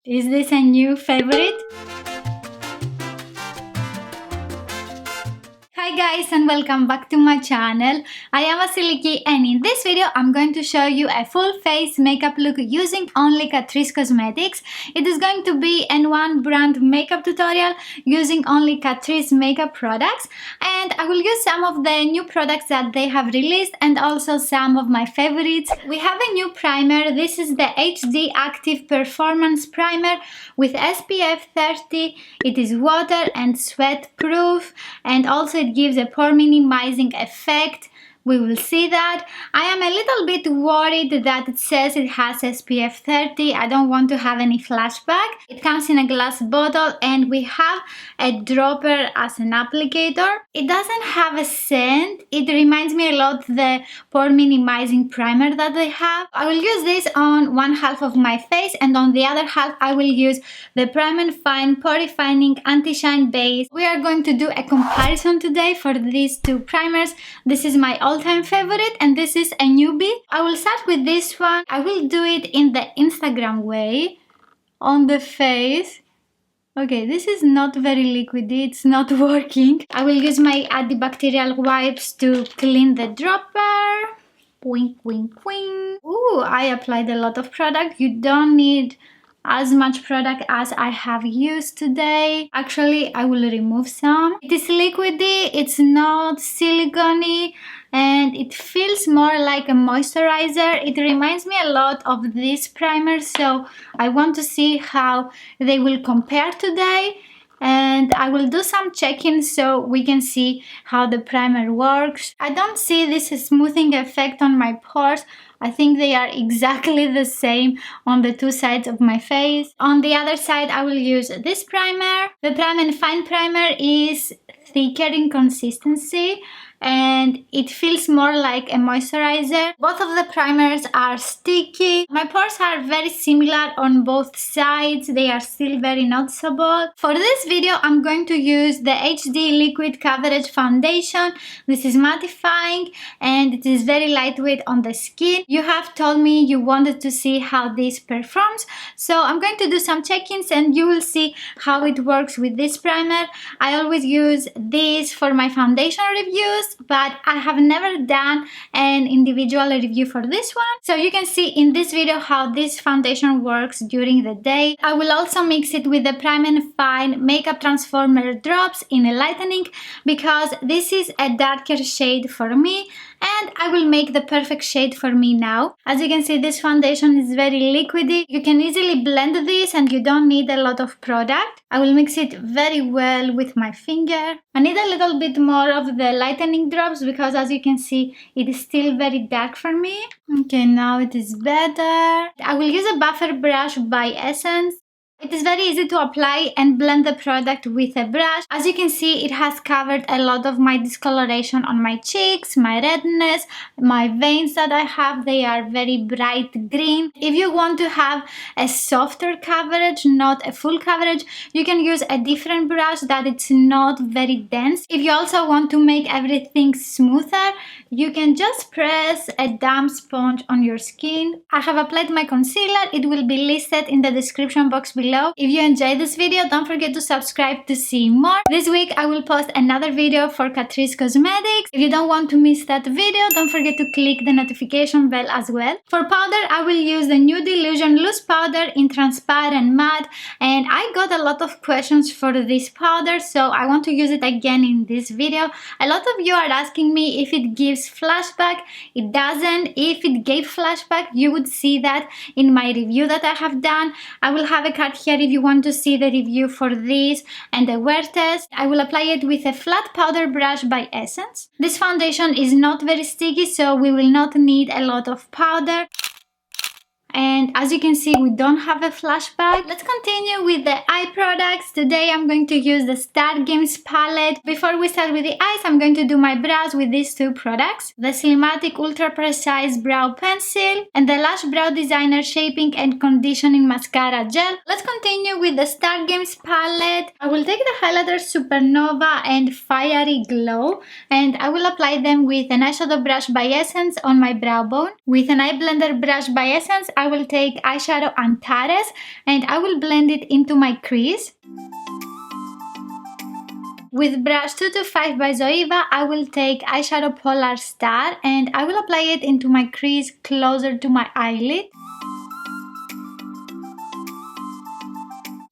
Is this a new favorite? Hi guys and welcome back to my channel. I am Vasilikis and in this video I'm going to show you a full face makeup look using only Catrice cosmetics. It is going to be an one brand makeup tutorial using only Catrice makeup products, and I will use some of the new products that they have released and also some of my favorites. We have a new primer. This is the HD Active Performance Primer with SPF 30. It is water and sweat proof, and also it gives a pore minimizing effect. We will see that. I am a little bit worried that it says it has SPF 30. I don't want to have any flashback. It comes in a glass bottle and we have a dropper as an applicator. It doesn't have a scent. It reminds me a lot the pore minimizing primer that they have. I will use this on one half of my face, and on the other half I will use the Prime and Fine Pore Refining Anti-Shine Base. We are going to do a comparison today for these two primers. This is my all-time favorite and this is a newbie. I will start with this one. I will do it in the Instagram way on the face. Okay, this is not very liquidy, it's not working. I will use my antibacterial wipes to clean the dropper. Wink, wink, wink. Ooh, I applied a lot of product. You don't need as much product as I have used today. Actually, I will remove some. It is liquidy, it's not silicone-y, and it feels more like a moisturizer. It reminds me a lot of this primer, so I want to see how they will compare today. And I will do some checking so we can see how the primer works. I don't see this smoothing effect on my pores. I think they are exactly the same on the two sides of my face. On the other side, I will use this primer. The Prime and Fine primer is thicker in consistency and it feels more like a moisturizer. Both of the primers are sticky. My pores are very similar on both sides. They are still very noticeable. For this video, I'm going to use the HD Liquid Coverage Foundation. This is mattifying and it is very lightweight on the skin. You have told me you wanted to see how this performs, so I'm going to do some check-ins and you will see how it works with this primer. I always use this for my foundation reviews, but I have never done an individual review for this one. So you can see in this video how this foundation works during the day. I will also mix it with the Prime and Fine Makeup Transformer drops in a lightening because this is a darker shade for me and I will make the perfect shade for me now. As you can see, this foundation is very liquidy. You can easily blend this and you don't need a lot of product. I will mix it very well with my finger. I need a little bit more of the lightening drops because as you can see, it is still very dark for me. Okay, now it is better. I will use a buffer brush by Essence. It is very easy to apply and blend the product with a brush. As you can see, it has covered a lot of my discoloration on my cheeks, my redness, my veins that I have. They are very bright green. If you want to have a softer coverage, not a full coverage, you can use a different brush that it's not very dense. If you also want to make everything smoother, you can just press a damp sponge on your skin. I have applied my concealer. It will be listed in the description box below. If you enjoyed this video, don't forget to subscribe to see more. This week I will post another video for Catrice Cosmetics. If you don't want to miss that video, don't forget to click the notification bell as well. For powder, I will use the Nude Illusion Loose Powder in Transparent Matte, and I got a lot of questions for this powder, so I want to use it again in this video. A lot of you are asking me if it gives flashback. It doesn't. If it gave flashback, you would see that in my review that I have done. I will have a card here if you want to see the review for this and the wear test. I will apply it with a flat powder brush by Essence. This foundation is not very sticky, so we will not need a lot of powder. And as you can see, we don't have a flashback. Let's continue with the eye products. Today I'm going to use the Star Games palette. Before we start with the eyes, I'm going to do my brows with these two products. The Slimatic Ultra Precise Brow Pencil and the Lash Brow Designer Shaping and Conditioning Mascara Gel. Let's continue with the Star Games palette. I will take the highlighter Supernova and Fiery Glow and I will apply them with an eyeshadow brush by Essence on my brow bone. With an eye blender brush by Essence, I I will take eyeshadow Antares and I will blend it into my crease. With brush 225 by Zoeva, I will take eyeshadow Polar Star and I will apply it into my crease closer to my eyelid.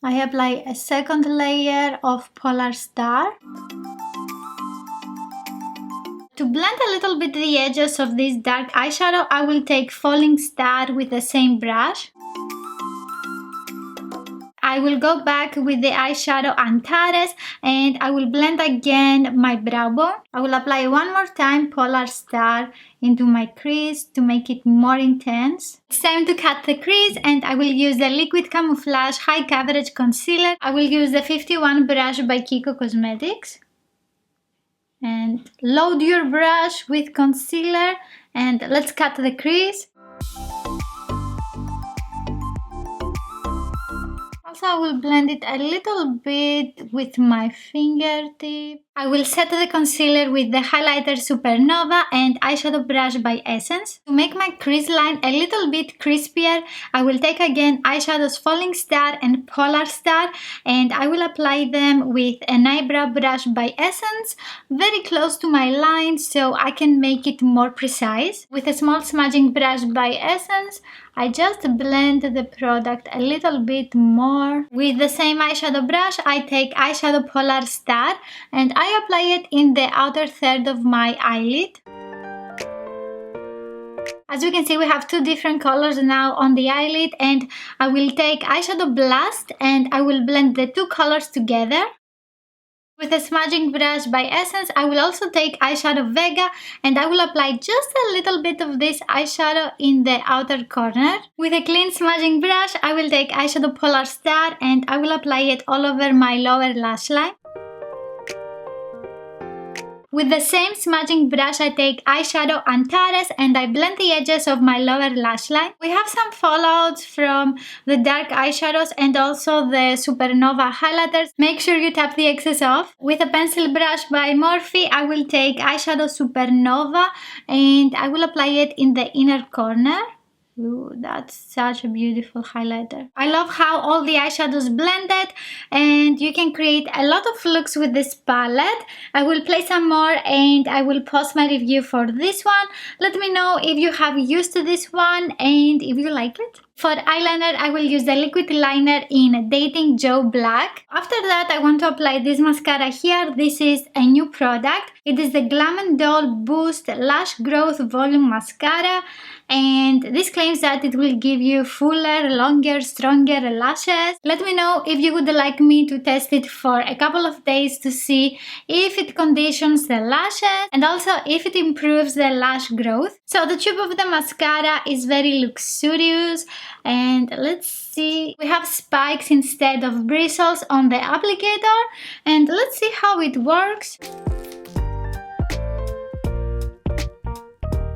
I apply a second layer of Polar Star. To blend a little bit the edges of this dark eyeshadow, I will take Falling Star with the same brush. I will go back with the eyeshadow Antares and I will blend again my brow bone. I will apply one more time Polar Star into my crease to make it more intense. It's time to cut the crease and I will use the Liquid Camouflage High Coverage Concealer. I will use the 51 brush by Kiko Cosmetics. And load your brush with concealer and let's cut the crease. Also, I will blend it a little bit with my fingertip. I will set the concealer with the highlighter Supernova and eyeshadow brush by Essence. To make my crease line a little bit crispier, I will take again eyeshadows Falling Star and Polar Star and I will apply them with an eyebrow brush by Essence very close to my line so I can make it more precise. With a small smudging brush by Essence, I just blend the product a little bit more. With the same eyeshadow brush, I take eyeshadow Polar Star and I apply it in the outer third of my eyelid. As you can see, we have two different colors now on the eyelid and I will take eyeshadow Blast and I will blend the two colors together. With a smudging brush by Essence, I will also take eyeshadow Vega and I will apply just a little bit of this eyeshadow in the outer corner. With a clean smudging brush, I will take eyeshadow Polar Star and I will apply it all over my lower lash line. With the same smudging brush, I take eyeshadow Antares and I blend the edges of my lower lash line. We have some fallouts from the dark eyeshadows and also the Supernova highlighters. Make sure you tap the excess off. With a pencil brush by Morphe, I will take eyeshadow Supernova and I will apply it in the inner corner. Ooh, that's such a beautiful highlighter. I love how all the eyeshadows blended and you can create a lot of looks with this palette. I will play some more and I will post my review for this one. Let me know if you have used this one and if you like it. For eyeliner, I will use the liquid liner in Dating Joe Black. After that, I want to apply this mascara here. This is a new product. It is the Glam & Doll Boost Lash Growth Volume Mascara. And this claims that it will give you fuller, longer, stronger lashes. Let me know if you would like me to test it for a couple of days to see if it conditions the lashes and also if it improves the lash growth. So the tube of the mascara is very luxurious and let's see. We have spikes instead of bristles on the applicator and let's see how it works.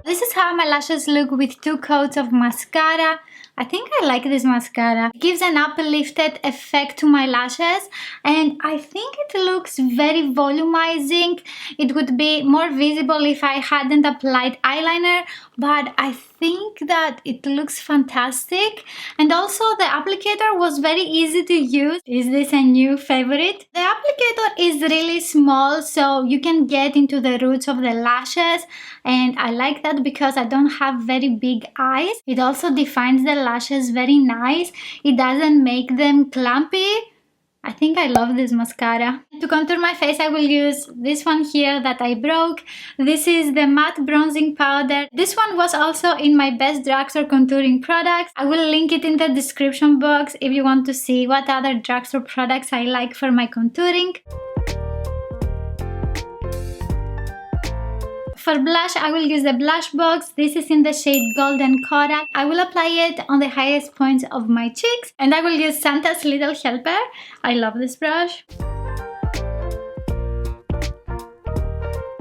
This is how my lashes look with two coats of mascara. I think I like this mascara. It gives an uplifted effect to my lashes and I think it looks very volumizing. It would be more visible if I hadn't applied eyeliner, but I think that it looks fantastic. And also the applicator was very easy to use. Is this a new favorite? The applicator is really small so you can get into the roots of the lashes and I like that because I don't have very big eyes. It also defines the lashes very nice. It doesn't make them clumpy. I think I love this mascara. To contour my face, I will use this one here that I broke. This is the matte bronzing powder. This one was also in my best drugstore contouring products. I will link it in the description box if you want to see what other drugstore products I like for my contouring. For blush, I will use the blush box. This is in the shade Golden Coral. I will apply it on the highest points of my cheeks and I will use Santa's Little Helper. I love this brush.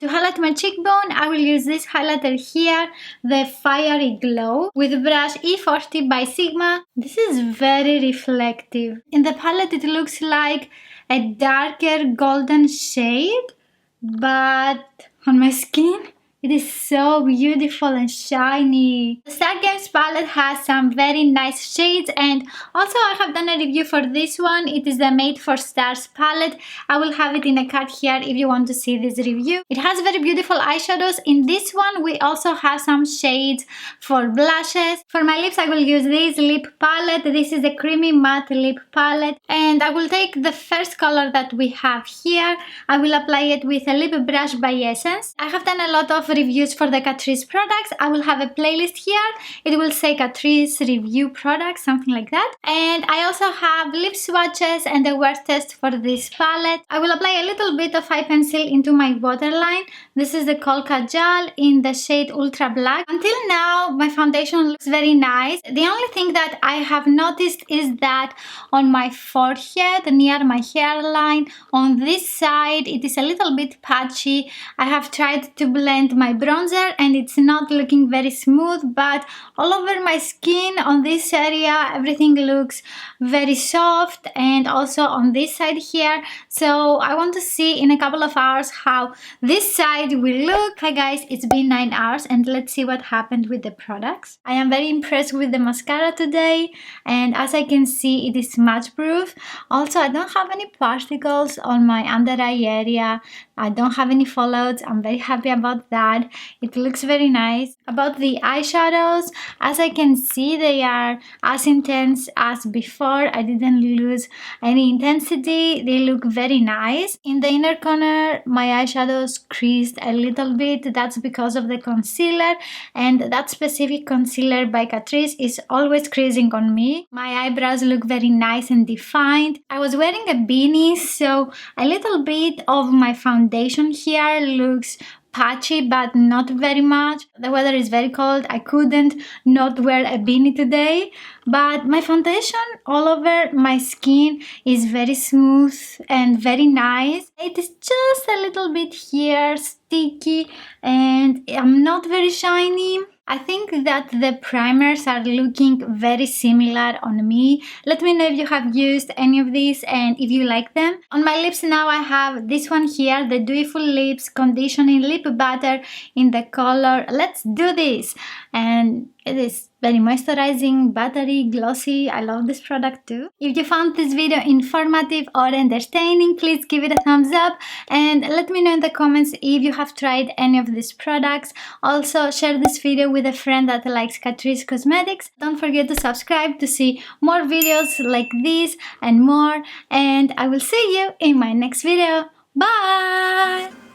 To highlight my cheekbone, I will use this highlighter here, the Fiery Glow, with brush E40 by Sigma. This is very reflective. In the palette, it looks like a darker golden shade, but on my skin It is so beautiful and shiny. The Star Games palette has some very nice shades, and also I have done a review for this one. It is the Made for Stars palette. I will have it in a card here if you want to see this review. It has very beautiful eyeshadows. In this one we also have some shades for blushes. For my lips I will use this lip palette. This is a creamy matte lip palette, and I will take the first color that we have here. I will apply it with a lip brush by Essence. I have done a lot of reviews for the Catrice products. I will have a playlist here. It will say Catrice review products, something like that. And I also have lip swatches and a wear test for this palette. I will apply a little bit of eye pencil into my waterline. This is the Kohl Kajal in the shade Ultra Black. Until now my foundation looks very nice. The only thing that I have noticed is that on my forehead near my hairline, on this side, it is a little bit patchy. I have tried to blend my bronzer and it's not looking very smooth, but all over my skin on this area everything looks very soft, and also on this side here. So I want to see in a couple of hours how this side will look. Hi guys, it's been 9 hours and let's see what happened with the products. I am very impressed with the mascara today, and as I can see it is smudge proof. Also I don't have any particles on my under eye area. I don't have any fallouts. I'm very happy about that. It looks very nice. About the eyeshadows, as I can see they are as intense as before. I didn't lose any intensity. They look very nice. In the inner corner my eyeshadows creased a little bit. That's because of the concealer, and that specific concealer by Catrice is always creasing on me. My eyebrows look very nice and defined. I was wearing a beanie, so a little bit of my foundation here looks patchy, but not very much. The weather is very cold. I couldn't not wear a beanie today, but my foundation all over my skin is very smooth and very nice. It is just a little bit here sticky and I'm not very shiny. I think that the primers are looking very similar on me. Let me know if you have used any of these and if you like them. On my lips now I have this one here, the Deweyful Lips Conditioning Lip Butter in the color Let's Do This. And it is very moisturizing, buttery, glossy. I love this product too. If you found this video informative or entertaining, please give it a thumbs up and let me know in the comments if you have tried any of these products. Also share this video with a friend that likes Catrice Cosmetics. Don't forget to subscribe to see more videos like this and more, and I will see you in my next video. Bye!